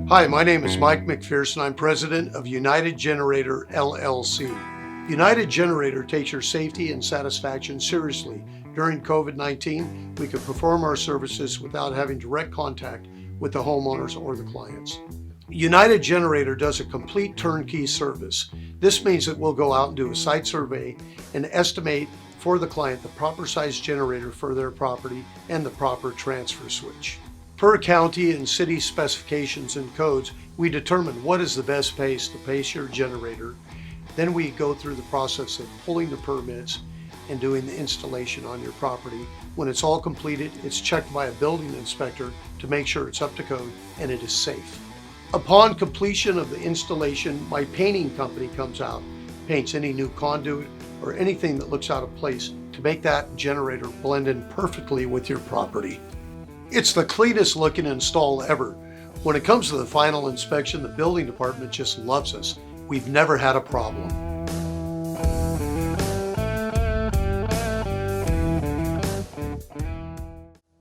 Hi, my name is Mike McPherson. I'm president of United Generator, LLC. United Generator takes your safety and satisfaction seriously. During COVID-19, we could perform our services without having direct contact with the homeowners or the clients. United Generator does a complete turnkey service. This means that we'll go out and do a site survey and estimate for the client the proper size generator for their property and the proper transfer switch. Per county and city specifications and codes, we determine what is the best place to place your generator. Then we go through the process of pulling the permits and doing the installation on your property. When it's all completed, it's checked by a building inspector to make sure it's up to code and it is safe. Upon completion of the installation, my painting company comes out, paints any new conduit or anything that looks out of place to make that generator blend in perfectly with your property. It's the cleanest looking install ever. When it comes to the final inspection, the building department just loves us. We've never had a problem.